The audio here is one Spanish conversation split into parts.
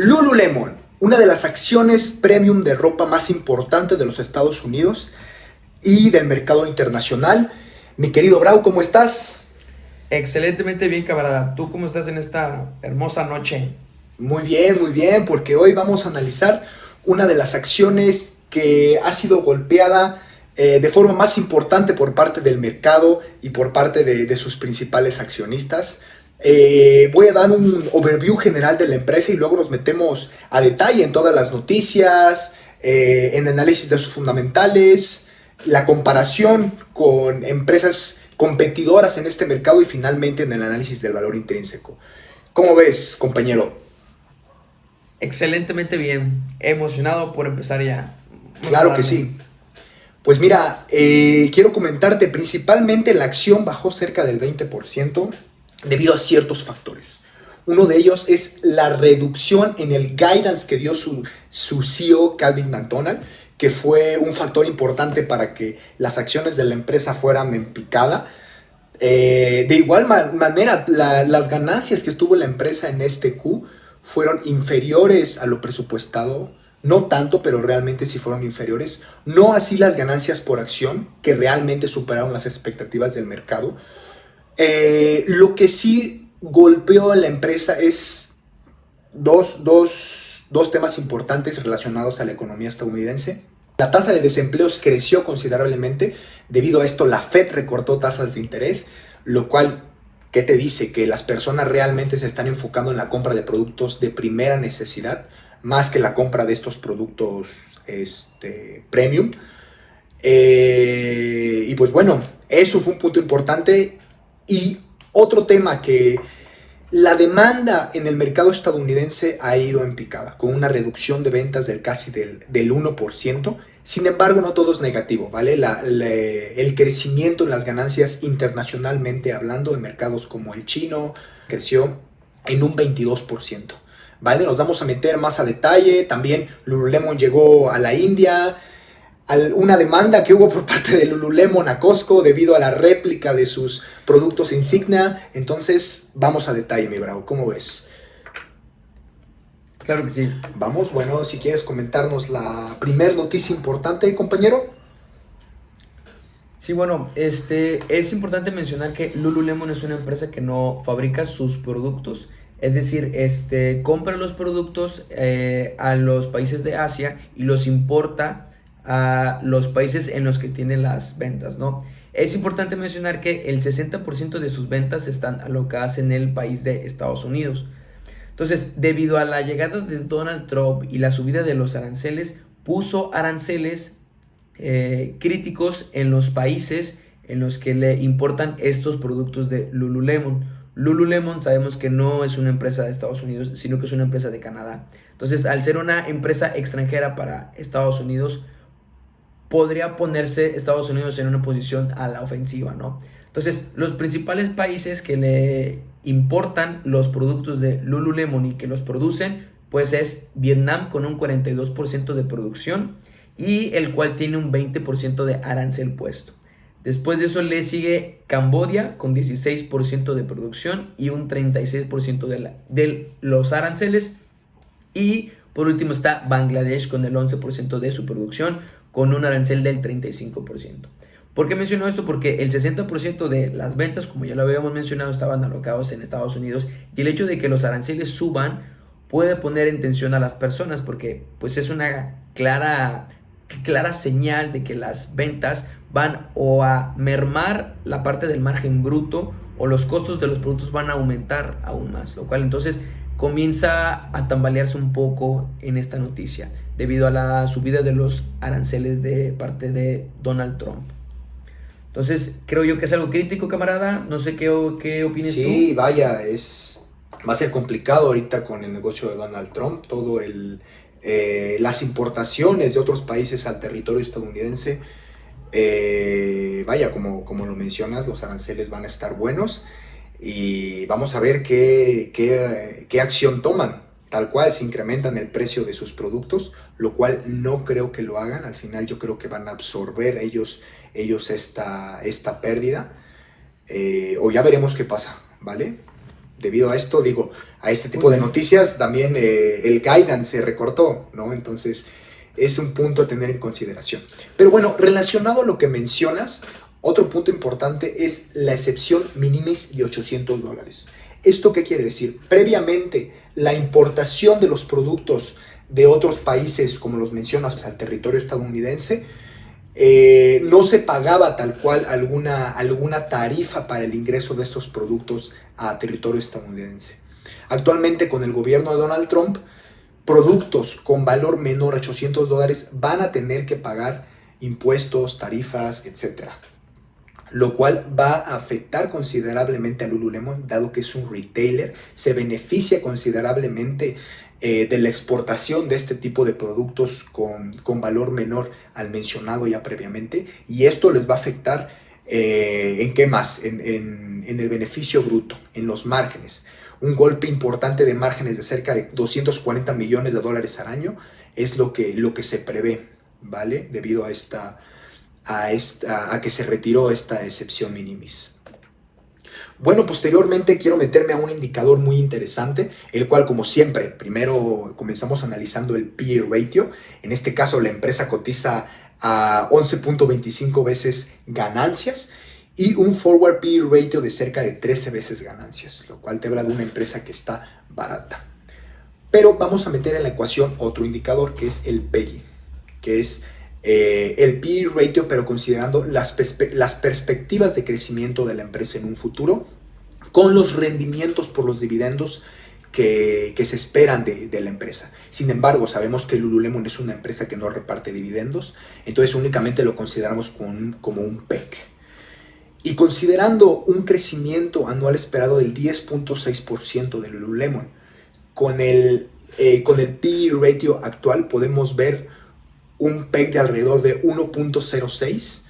Lululemon, una de las acciones premium de ropa más importantes de los Estados Unidos y del mercado internacional. Mi querido Brau, ¿cómo estás? Excelentemente bien, camarada. ¿Tú cómo estás en esta hermosa noche? Muy bien, porque hoy vamos a analizar una de las acciones que ha sido golpeada de forma más importante por parte del mercado y por parte de sus principales accionistas. Voy a dar un overview general de la empresa y luego nos metemos a detalle en todas las noticias, en el análisis de sus fundamentales, la comparación con empresas competidoras en este mercado y finalmente en el análisis del valor intrínseco. ¿Cómo ves, compañero? Excelentemente bien. Emocionado por empezar ya. Vamos a Claro que darle. sí. Pues mira, quiero comentarte, principalmente la acción bajó cerca del 20% debido a ciertos factores. Uno de ellos es la reducción en el guidance que dio su CEO, Calvin McDonald, que fue un factor importante para que las acciones de la empresa fueran en picada. De igual manera, las ganancias que tuvo la empresa en este Q fueron inferiores a lo presupuestado. No tanto, pero realmente sí fueron inferiores. No así las ganancias por acción, que realmente superaron las expectativas del mercado. Lo que sí golpeó a la empresa es dos temas importantes relacionados a la economía estadounidense. La tasa de desempleo creció considerablemente. Debido a esto, la Fed recortó tasas de interés, lo cual, ¿qué te dice? Que las personas realmente se están enfocando en la compra de productos de primera necesidad, más que la compra de estos productos premium. Y pues bueno, eso fue un punto importante. Y otro tema que la demanda en el mercado estadounidense ha ido en picada, con una reducción de ventas del 1%. Sin embargo, no todo es negativo, ¿vale? El crecimiento en las ganancias internacionalmente hablando de mercados como el chino creció en un 22%. ¿Vale? Nos vamos a meter más a detalle. También Lululemon llegó a la India. Una demanda que hubo por parte de Lululemon a Costco debido a la réplica de sus productos insignia. Entonces, vamos a detalle, mi Bravo. ¿Cómo ves? Claro que sí. Vamos, bueno, si quieres comentarnos la primer noticia importante, compañero. Sí, bueno, es importante mencionar que Lululemon es una empresa que no fabrica sus productos. Es decir, compra los productos a los países de Asia y los importa a los países en los que tiene las ventas, ¿no? Es importante mencionar que el 60% de sus ventas están alocadas en el país de Estados Unidos. Entonces, debido a la llegada de Donald Trump y la subida de los aranceles, puso aranceles críticos en los países en los que le importan estos productos de Lululemon. Lululemon sabemos que no es una empresa de Estados Unidos, sino que es una empresa de Canadá. Entonces, al ser una empresa extranjera para Estados Unidos, podría ponerse Estados Unidos en una posición a la ofensiva, ¿no? Entonces, los principales países que le importan los productos de Lululemon y que los producen, pues es Vietnam con un 42% de producción y el cual tiene un 20% de arancel puesto. Después de eso le sigue Camboya con 16% de producción y un 36% de los aranceles. Y por último está Bangladesh con el 11% de su producción con un arancel del 35%. ¿Por qué menciono esto? Porque el 60% de las ventas, como ya lo habíamos mencionado, estaban alocados en Estados Unidos y el hecho de que los aranceles suban puede poner en tensión a las personas porque pues es una clara señal de que las ventas van o a mermar la parte del margen bruto o los costos de los productos van a aumentar aún más, lo cual entonces comienza a tambalearse un poco en esta noticia debido a la subida de los aranceles de parte de Donald Trump. Entonces, creo yo que es algo crítico, camarada. No sé qué opines tú. Sí, vaya, va a ser complicado ahorita con el negocio de Donald Trump, las importaciones de otros países al territorio estadounidense. Vaya, como lo mencionas, los aranceles van a estar buenos y vamos a ver qué acción toman. Tal cual se incrementan el precio de sus productos, lo cual no creo que lo hagan. Al final yo creo que van a absorber ellos esta pérdida. O ya veremos qué pasa, ¿vale? debido a esto, a este tipo de noticias, también el guidance se recortó, ¿no? Entonces, es un punto a tener en consideración. Pero bueno, relacionado a lo que mencionas, otro punto importante es la excepción minimis de $800. ¿Esto qué quiere decir? Previamente, la importación de los productos de otros países, como los mencionas, al territorio estadounidense, no se pagaba tal cual alguna tarifa para el ingreso de estos productos a territorio estadounidense. Actualmente, con el gobierno de Donald Trump, productos con valor menor a $800 van a tener que pagar impuestos, tarifas, etcétera, lo cual va a afectar considerablemente a Lululemon, dado que es un retailer, se beneficia considerablemente de la exportación de este tipo de productos con valor menor al mencionado ya previamente, y esto les va a afectar ¿en qué más? En el beneficio bruto, en los márgenes. Un golpe importante de márgenes de cerca de $240 millones al año es lo que se prevé, ¿vale? Debido a que se retiró esta excepción minimis. Bueno, posteriormente quiero meterme a un indicador muy interesante, el cual, como siempre, primero comenzamos analizando el P/E ratio. En este caso, la empresa cotiza a 11.25 veces ganancias y un forward P/E ratio de cerca de 13 veces ganancias, lo cual te habla de una empresa que está barata. Pero vamos a meter en la ecuación otro indicador, que es el PEGI, que es el P/E ratio, pero considerando las perspectivas de crecimiento de la empresa en un futuro, con los rendimientos por los dividendos que se esperan de la empresa. Sin embargo, sabemos que Lululemon es una empresa que no reparte dividendos, entonces únicamente lo consideramos como un PEG. Y considerando un crecimiento anual esperado del 10.6% de Lululemon, con el P/E ratio actual podemos ver un PEG de alrededor de 1.06,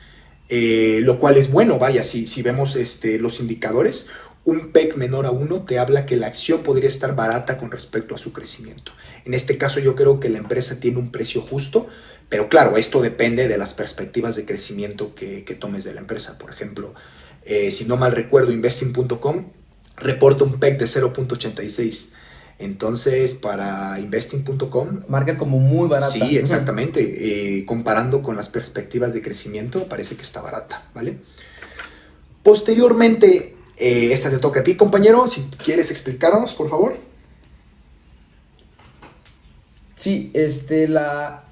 lo cual es bueno, vaya, si vemos los indicadores, un PEG menor a 1 te habla que la acción podría estar barata con respecto a su crecimiento. En este caso yo creo que la empresa tiene un precio justo, pero claro, esto depende de las perspectivas de crecimiento que tomes de la empresa. Por ejemplo, si no mal recuerdo, Investing.com reporta un PEG de 0.86. Entonces, para Investing.com... marca como muy barata. Sí, exactamente. Comparando con las perspectivas de crecimiento, parece que está barata, ¿vale? Posteriormente, esta te toca a ti, compañero. Si quieres explicarnos, por favor. Sí, esta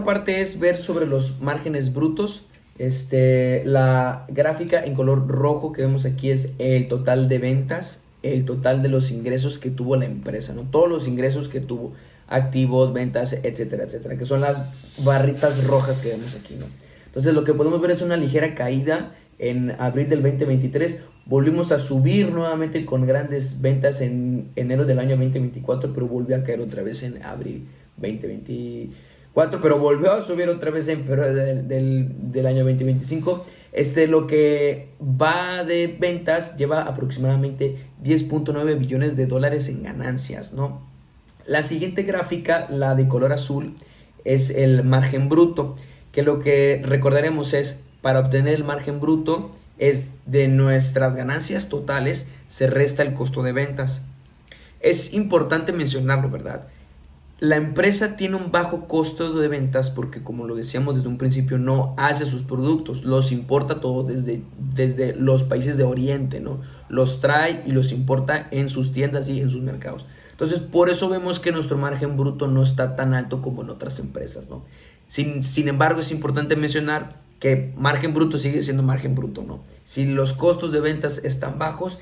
parte es ver sobre los márgenes brutos. La gráfica en color rojo que vemos aquí es el total de ventas, el total de los ingresos que tuvo la empresa, ¿no? Todos los ingresos que tuvo, activos, ventas, etcétera, etcétera, que son las barritas rojas que vemos aquí, ¿no? Entonces lo que podemos ver es una ligera caída en abril del 2023. Volvimos a subir nuevamente con grandes ventas en enero del año 2024, pero volvió a caer otra vez en abril 2024, pero volvió a subir otra vez en febrero del año 2025. Lo que va de ventas lleva aproximadamente 10.9 billones de dólares en ganancias, ¿no? La siguiente gráfica, la de color azul, es el margen bruto, que lo que recordaremos es, para obtener el margen bruto, es de nuestras ganancias totales, se resta el costo de ventas. Es importante mencionarlo, ¿verdad? La empresa tiene un bajo costo de ventas porque, como lo decíamos desde un principio, no hace sus productos, los importa todo desde los países de Oriente, ¿no? Los trae y los importa en sus tiendas y en sus mercados. Entonces, por eso vemos que nuestro margen bruto no está tan alto como en otras empresas, ¿no? Sin embargo, es importante mencionar que margen bruto sigue siendo margen bruto, ¿no? Si los costos de ventas están bajos,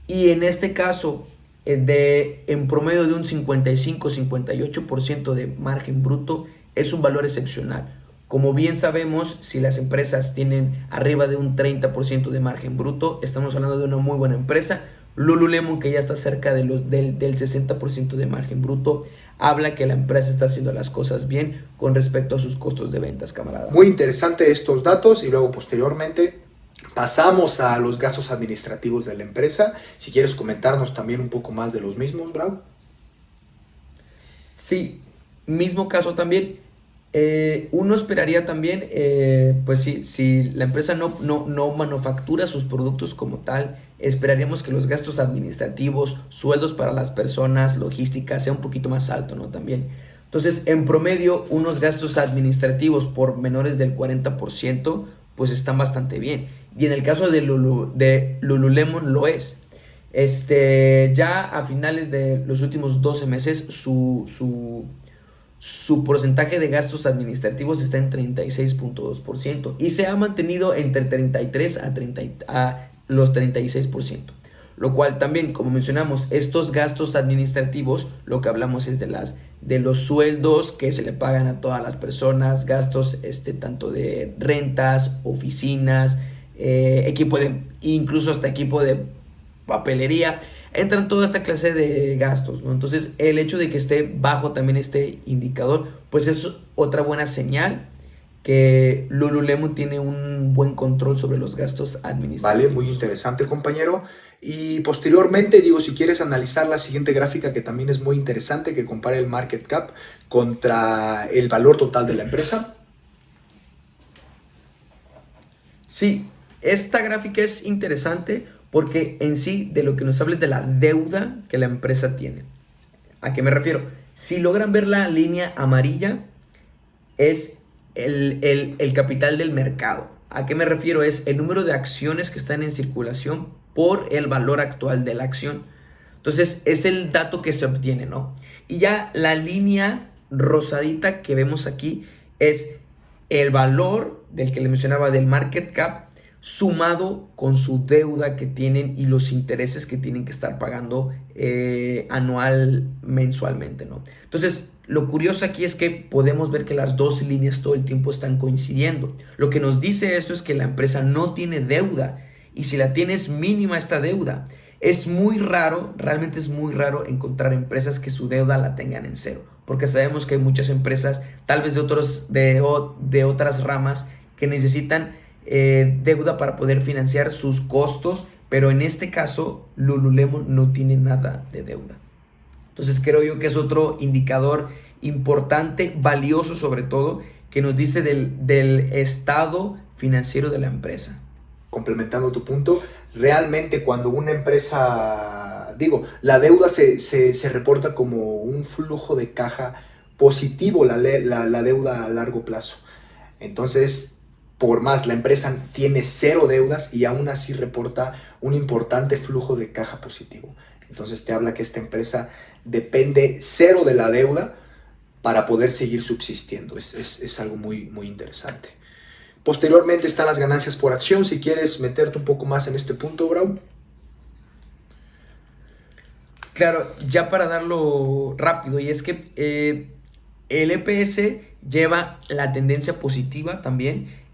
y en este caso en promedio de un 55-58% de margen bruto, es un valor excepcional. Como bien sabemos, si las empresas tienen arriba de un 30% de margen bruto, estamos hablando de una muy buena empresa. Lululemon, que ya está cerca del 60% de margen bruto, habla que la empresa está haciendo las cosas bien con respecto a sus costos de ventas, camarada. Muy interesante estos datos, y luego posteriormente pasamos a los gastos administrativos de la empresa. Si quieres comentarnos también un poco más de los mismos, Bravo. Sí, mismo caso también. Uno esperaría también, pues si la empresa no manufactura sus productos como tal, esperaríamos que los gastos administrativos, sueldos para las personas, logística, sea un poquito más alto, ¿no? También. Entonces, en promedio, unos gastos administrativos por menores del 40%, pues están bastante bien. Y en el caso de Lululemon lo es. Ya a finales de los últimos 12 meses, su porcentaje de gastos administrativos está en 36.2% y se ha mantenido entre 33 a los 36%. Lo cual también, como mencionamos, estos gastos administrativos, lo que hablamos es de los sueldos que se le pagan a todas las personas, gastos tanto de rentas, oficinas, incluso hasta equipo de papelería. Entran toda esta clase de gastos, ¿no? Entonces, el hecho de que esté bajo también este indicador, pues es otra buena señal que Lululemon tiene un buen control sobre los gastos administrativos. Vale, muy interesante, compañero. Y posteriormente, digo, si quieres analizar la siguiente gráfica, que también es muy interesante, que compara el market cap contra el valor total de la empresa. Sí, esta gráfica es interesante porque en sí de lo que nos habla es de la deuda que la empresa tiene. ¿A qué me refiero? Si logran ver la línea amarilla, es el capital del mercado. ¿A qué me refiero? Es el número de acciones que están en circulación por el valor actual de la acción. Entonces es el dato que se obtiene, ¿no? Y ya la línea rosadita que vemos aquí es el valor del que le mencionaba del market cap sumado con su deuda que tienen y los intereses que tienen que estar pagando mensualmente, ¿no? Entonces, lo curioso aquí es que podemos ver que las dos líneas todo el tiempo están coincidiendo. Lo que nos dice esto es que la empresa no tiene deuda y si la tiene es mínima esta deuda. Es muy raro, realmente es muy raro encontrar empresas que su deuda la tengan en cero, porque sabemos que hay muchas empresas, tal vez de otras ramas, que necesitan deuda para poder financiar sus costos, pero en este caso Lululemon no tiene nada de deuda. Entonces creo yo que es otro indicador importante, valioso sobre todo, que nos dice del estado financiero de la empresa. Complementando tu punto, realmente cuando una empresa, la deuda se reporta como un flujo de caja positivo, la deuda a largo plazo. Entonces, por más la empresa tiene cero deudas y aún así reporta un importante flujo de caja positivo. Entonces te habla que esta empresa depende cero de la deuda para poder seguir subsistiendo. Es algo muy, muy interesante. Posteriormente están las ganancias por acción. Si quieres meterte un poco más en este punto, Grau. Claro, ya para darlo rápido, y es que el EPS lleva la tendencia positiva también.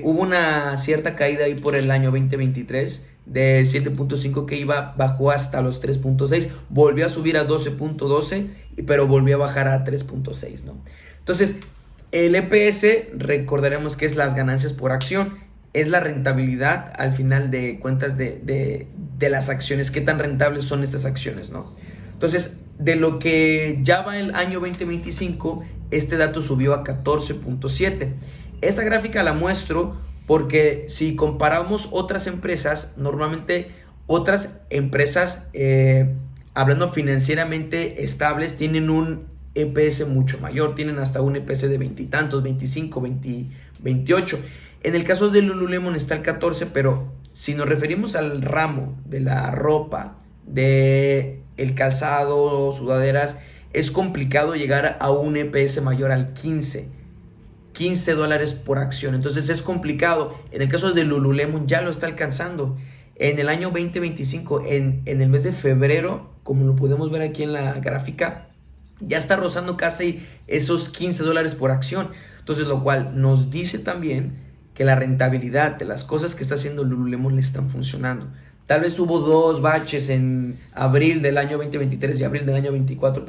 Hubo una cierta caída ahí por el año 2023 de 7.5 bajó hasta los 3.6, volvió a subir a 12.12, pero volvió a bajar a 3.6, ¿no? Entonces, el EPS, recordaremos que es las ganancias por acción, es la rentabilidad al final de cuentas de las acciones, qué tan rentables son estas acciones, ¿no? Entonces, de lo que ya va el año 2025, este dato subió a 14.7. Esta gráfica la muestro porque si comparamos otras empresas, normalmente otras empresas, hablando financieramente estables, tienen un EPS mucho mayor, tienen hasta un EPS de 20 y tantos, 25, 20, 28. En el caso de Lululemon está el 14, pero si nos referimos al ramo de la ropa, de el calzado, sudaderas, es complicado llegar a un EPS mayor al 15 dólares por acción. Entonces es complicado. En el caso de Lululemon ya lo está alcanzando. En el año 2025, en el mes de febrero, como lo podemos ver aquí en la gráfica, ya está rozando casi esos 15 dólares por acción. Entonces, lo cual nos dice también que la rentabilidad de las cosas que está haciendo Lululemon le están funcionando. Tal vez hubo dos baches en abril del año 2023 y abril del año 24,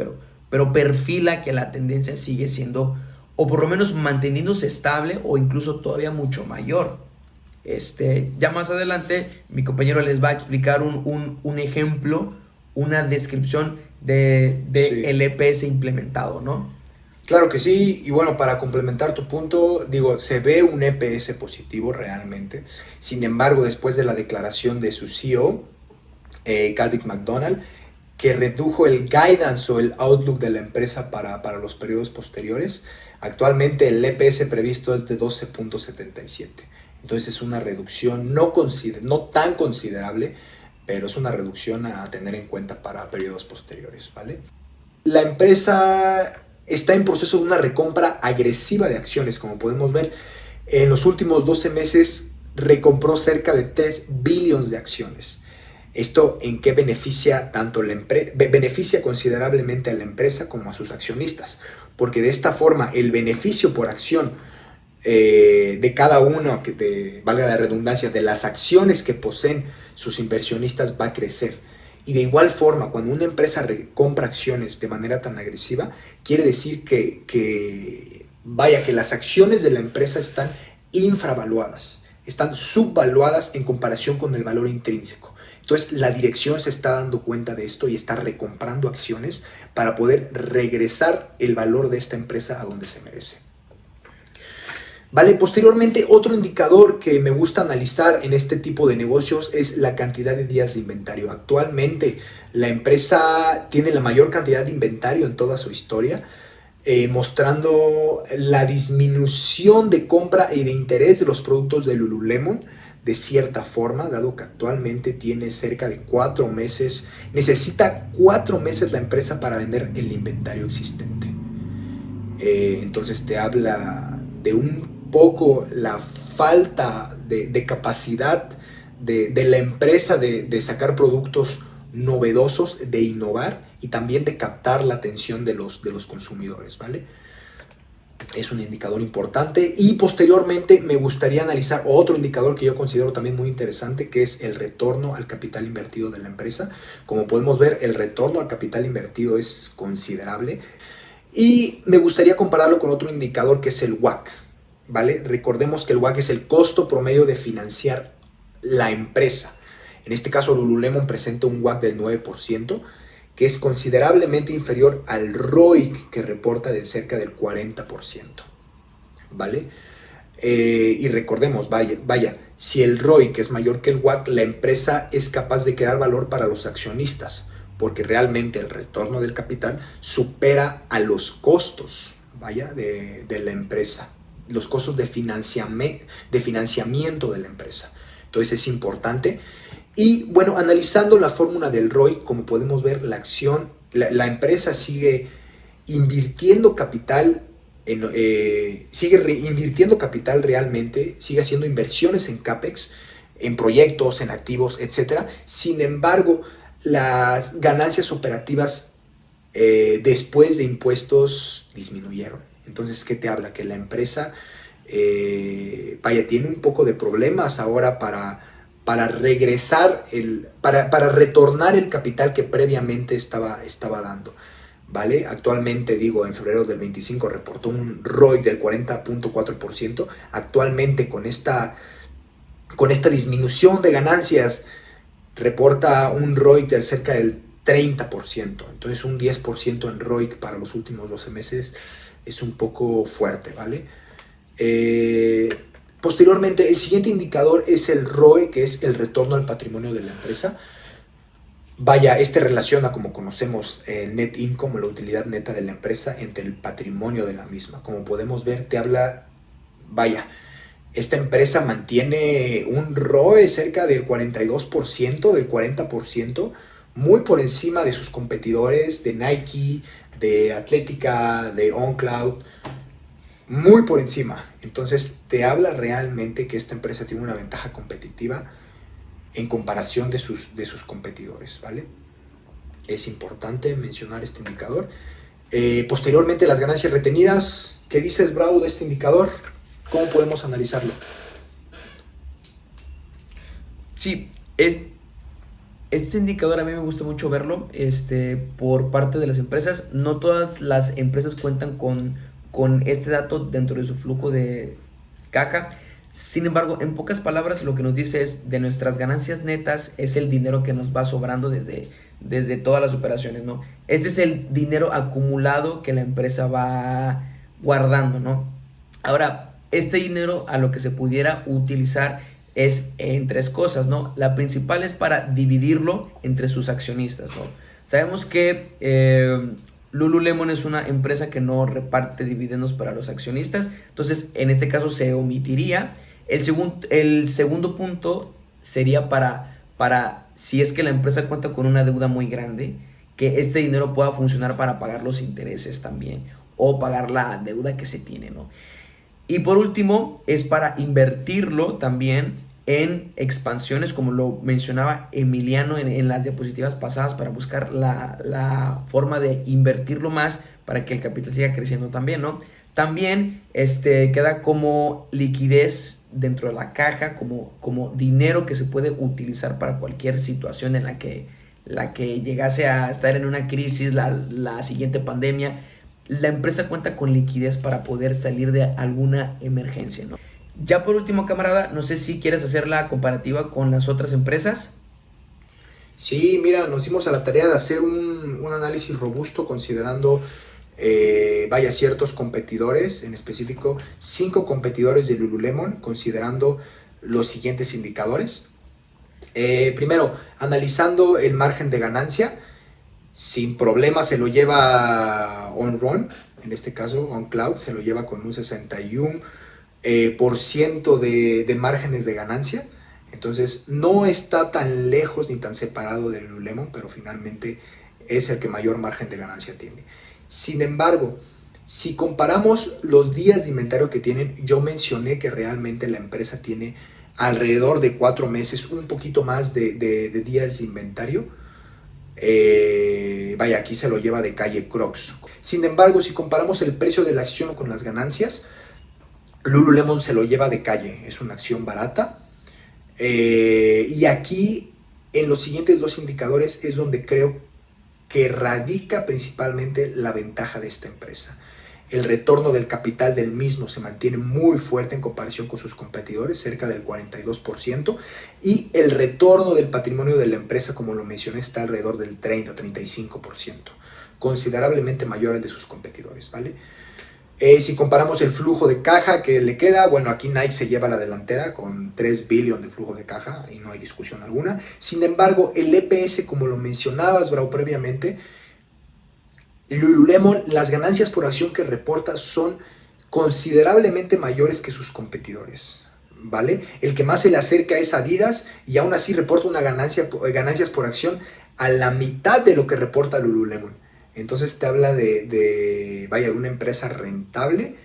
pero perfila que la tendencia sigue siendo, o por lo menos manteniéndose estable, o incluso todavía mucho mayor. Ya más adelante mi compañero les va a explicar un ejemplo, una descripción de Sí. el EPS implementado, ¿no? Claro que sí, y bueno, para complementar tu punto, digo, se ve un EPS positivo realmente. Sin embargo, después de la declaración de su CEO, Calvin McDonald, que redujo el guidance o el outlook de la empresa para los periodos posteriores, actualmente el EPS previsto es de 12.77. Entonces es una reducción no tan considerable, pero es una reducción a tener en cuenta para periodos posteriores, ¿vale? La empresa está en proceso de una recompra agresiva de acciones, como podemos ver. En los últimos 12 meses recompró cerca de 3 billones de acciones. ¿Esto en qué beneficia tanto beneficia considerablemente a la empresa como a sus accionistas? Porque de esta forma el beneficio por acción de cada uno, valga la redundancia, de las acciones que poseen sus inversionistas va a crecer. Y de igual forma, cuando una empresa compra acciones de manera tan agresiva, quiere decir que las acciones de la empresa están infravaluadas, están subvaluadas en comparación con el valor intrínseco. Entonces la dirección se está dando cuenta de esto y está recomprando acciones para poder regresar el valor de esta empresa a donde se merece. Vale, posteriormente otro indicador que me gusta analizar en este tipo de negocios es la cantidad de días de inventario. Actualmente la empresa tiene la mayor cantidad de inventario en toda su historia, mostrando la disminución de compra y de interés de los productos de Lululemon de cierta forma, dado que actualmente tiene cerca de 4 meses, necesita 4 meses la empresa para vender el inventario existente. Entonces te habla de un poco la falta de capacidad de la empresa de sacar productos novedosos, de innovar y también de captar la atención de los consumidores, ¿vale? Es un indicador importante. Y posteriormente me gustaría analizar otro indicador que yo considero también muy interesante, que es el retorno al capital invertido de la empresa. Como podemos ver, el retorno al capital invertido es considerable. Y me gustaría compararlo con otro indicador que es el WACC, ¿vale? Recordemos que el WACC es el costo promedio de financiar la empresa. En este caso, Lululemon presenta un WACC del 9%, que es considerablemente inferior al ROIC, que reporta de cerca del 40%, ¿vale? Y recordemos, vaya, si el ROIC es mayor que el WACC, la empresa es capaz de crear valor para los accionistas, porque realmente el retorno del capital supera a los costos, de la empresa, los costos de financiamiento de la empresa. Entonces es importante. Y bueno, analizando la fórmula del ROI, como podemos ver, la empresa sigue invirtiendo capital, sigue reinvirtiendo capital realmente, sigue haciendo inversiones en CAPEX, en proyectos, en activos, etc. Sin embargo, las ganancias operativas después de impuestos disminuyeron. Entonces, ¿qué te habla? Que la empresa tiene un poco de problemas ahora para regresar, para retornar el capital que previamente estaba dando, ¿vale? Actualmente, en febrero del 25 reportó un ROI del 40.4%. Actualmente, con esta disminución de ganancias, reporta un ROI de cerca del 30%. Entonces, un 10% en ROIC para los últimos 12 meses es un poco fuerte, ¿vale? Posteriormente, el siguiente indicador es el ROE, que es el retorno al patrimonio de la empresa. Este relaciona, como conocemos, el net income, la utilidad neta de la empresa, entre el patrimonio de la misma. Como podemos ver, te habla, esta empresa mantiene un ROE cerca del 42%, del 40%, muy por encima de sus competidores, de Nike, de Atlética, de OnCloud, muy por encima. Entonces te habla realmente que esta empresa tiene una ventaja competitiva en comparación de sus competidores, ¿vale? Es importante mencionar este indicador. Posteriormente, las ganancias retenidas. ¿Qué dices, Bravo, de este indicador? ¿Cómo podemos analizarlo? Sí, este indicador a mí me gusta mucho verlo por parte de las empresas. No todas las empresas cuentan con este dato dentro de su flujo de caja. Sin embargo, en pocas palabras, lo que nos dice es de nuestras ganancias netas es el dinero que nos va sobrando desde desde todas las operaciones, ¿no? Este es el dinero acumulado que la empresa va guardando, ¿no? Ahora, este dinero a lo que se pudiera utilizar es en tres cosas, ¿no? La principal es para dividirlo entre sus accionistas, ¿no? Sabemos que Lululemon es una empresa que no reparte dividendos para los accionistas, entonces en este caso se omitiría. El segundo punto sería para si es que la empresa cuenta con una deuda muy grande, que este dinero pueda funcionar para pagar los intereses también o pagar la deuda que se tiene, ¿no? Y por último, es para invertirlo también en expansiones, como lo mencionaba Emiliano en las diapositivas pasadas, para buscar la forma de invertirlo más para que el capital siga creciendo también, ¿no? También queda como liquidez dentro de la caja, como dinero que se puede utilizar para cualquier situación en la que llegase a estar en una crisis, la siguiente pandemia. La empresa cuenta con liquidez para poder salir de alguna emergencia, ¿no? Ya por último, camarada, no sé si quieres hacer la comparativa con las otras empresas. Sí, mira, nos dimos a la tarea de hacer un análisis robusto considerando, ciertos competidores, en específico 5 competidores de Lululemon, considerando los siguientes indicadores. Primero, analizando el margen de ganancia, sin problema se lo lleva OnRun, en este caso OnCloud se lo lleva con un 61% de márgenes de ganancia. Entonces no está tan lejos ni tan separado de Lululemon, pero finalmente es el que mayor margen de ganancia tiene. Sin embargo, si comparamos los días de inventario que tienen, yo mencioné que realmente la empresa tiene alrededor de 4 meses, un poquito más de días de inventario. Aquí se lo lleva de calle Crocs. Sin embargo, si comparamos el precio de la acción con las ganancias, Lululemon se lo lleva de calle, es una acción barata. Y aquí, en los siguientes 2 indicadores, es donde creo que radica principalmente la ventaja de esta empresa. El retorno del capital del mismo se mantiene muy fuerte en comparación con sus competidores, cerca del 42%, y el retorno del patrimonio de la empresa, como lo mencioné, está alrededor del 30-35%, considerablemente mayor al de sus competidores, ¿vale? Si comparamos el flujo de caja que le queda, bueno, aquí Nike se lleva la delantera con 3 billion de flujo de caja y no hay discusión alguna. Sin embargo, el EPS, como lo mencionabas, Bravo, previamente, Lululemon, las ganancias por acción que reporta son considerablemente mayores que sus competidores, ¿vale? El que más se le acerca es Adidas y aún así reporta ganancias por acción a la mitad de lo que reporta Lululemon. Entonces te habla de una empresa rentable,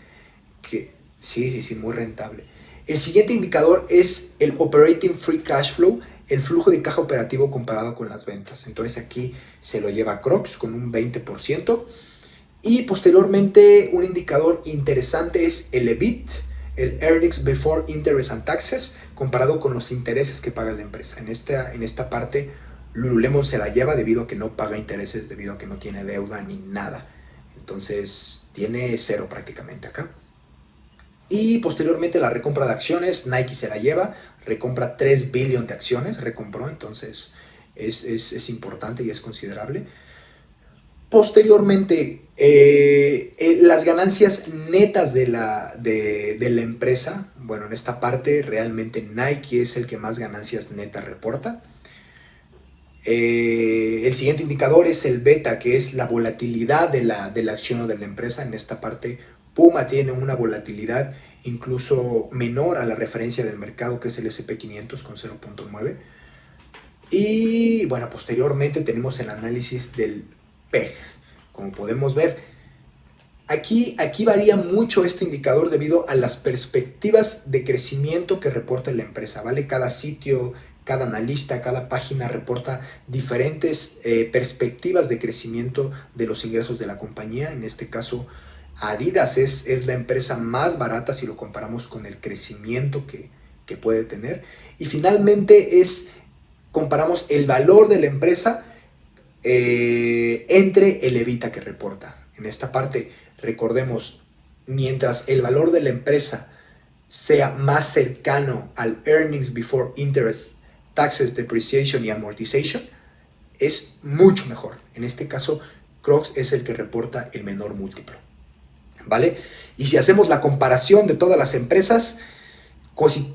que sí, muy rentable. El siguiente indicador es el Operating Free Cash Flow, el flujo de caja operativo comparado con las ventas. Entonces aquí se lo lleva Crocs con un 20%. Y posteriormente un indicador interesante es el EBIT, el Earnings Before Interest and Taxes, comparado con los intereses que paga la empresa. En esta parte Lululemon se la lleva debido a que no paga intereses, debido a que no tiene deuda ni nada. Entonces tiene 0 prácticamente acá. Y posteriormente la recompra de acciones, Nike se la lleva, recompra 3 billion de acciones, recompró, entonces es importante y es considerable. Posteriormente, las ganancias netas de la empresa, bueno, en esta parte realmente Nike es el que más ganancias netas reporta. El siguiente indicador es el beta, que es la volatilidad de la acción o de la empresa. En esta parte Puma tiene una volatilidad incluso menor a la referencia del mercado, que es el S&P 500 con 0.9. Y bueno, posteriormente tenemos el análisis del PEG. Como podemos ver, aquí varía mucho este indicador debido a las perspectivas de crecimiento que reporta la empresa, ¿vale? Cada sitio, cada analista, cada página reporta diferentes perspectivas de crecimiento de los ingresos de la compañía. En este caso, Adidas es la empresa más barata si lo comparamos con el crecimiento que puede tener. Y finalmente comparamos el valor de la empresa entre el EBITDA que reporta. En esta parte, recordemos, mientras el valor de la empresa sea más cercano al Earnings Before Interest, Taxes, Depreciation y Amortization, es mucho mejor. En este caso, Crocs es el que reporta el menor múltiplo, ¿vale? Y si hacemos la comparación de todas las empresas,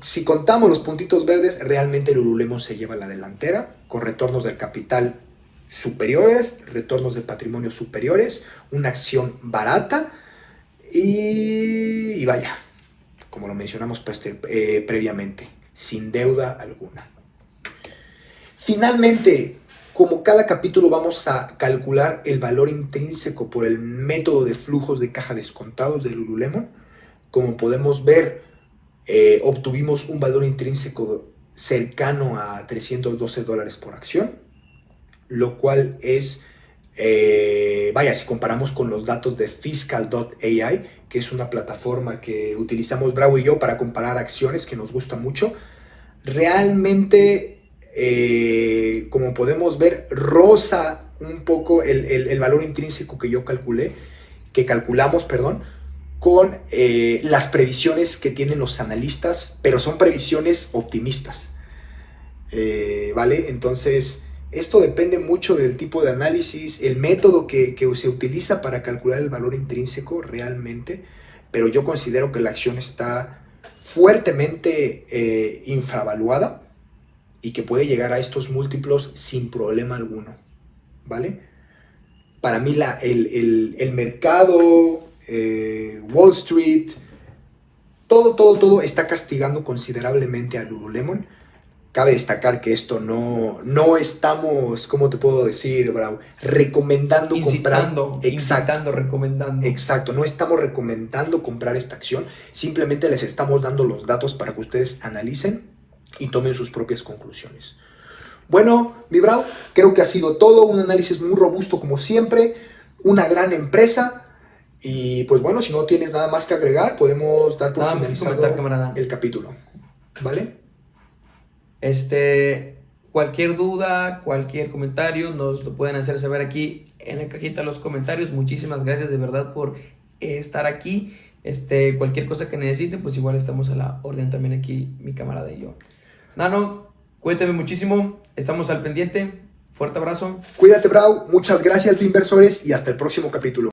si contamos los puntitos verdes, realmente Lululemon se lleva la delantera, con retornos del capital superiores, retornos de patrimonio superiores, una acción barata y vaya, como lo mencionamos previamente, sin deuda alguna. Finalmente, como cada capítulo vamos a calcular el valor intrínseco por el método de flujos de caja descontados de Lululemon, como podemos ver, obtuvimos un valor intrínseco cercano a $312 por acción, lo cual es, si comparamos con los datos de Fiscal.ai, que es una plataforma que utilizamos Bravo y yo para comparar acciones, que nos gusta mucho, realmente, como podemos ver, roza un poco el valor intrínseco que calculamos, con las previsiones que tienen los analistas, pero son previsiones optimistas, ¿vale? Entonces, esto depende mucho del tipo de análisis, el método que se utiliza para calcular el valor intrínseco realmente, pero yo considero que la acción está fuertemente infravaluada y que puede llegar a estos múltiplos sin problema alguno, ¿vale? Para mí el mercado, Wall Street, todo está castigando considerablemente a Lululemon. Cabe destacar que esto no estamos, ¿cómo te puedo decir, Bravo? Recomendando Incitando, comprar. recomendando. Exacto, no estamos recomendando comprar esta acción. Simplemente les estamos dando los datos para que ustedes analicen y tomen sus propias conclusiones. Bueno, mi Bravo, creo que ha sido todo. Un análisis muy robusto como siempre. Una gran empresa. Y pues bueno, si no tienes nada más que agregar, podemos dar por finalizado el capítulo. ¿Vale? Cualquier duda, cualquier comentario, nos lo pueden hacer saber aquí en la cajita de los comentarios. Muchísimas gracias de verdad por estar aquí. Cualquier cosa que necesiten, pues igual estamos a la orden también aquí, mi camarada y yo. Nano, cuídate muchísimo, estamos al pendiente. Fuerte abrazo. Cuídate, Bravo. Muchas gracias, inversores, y hasta el próximo capítulo.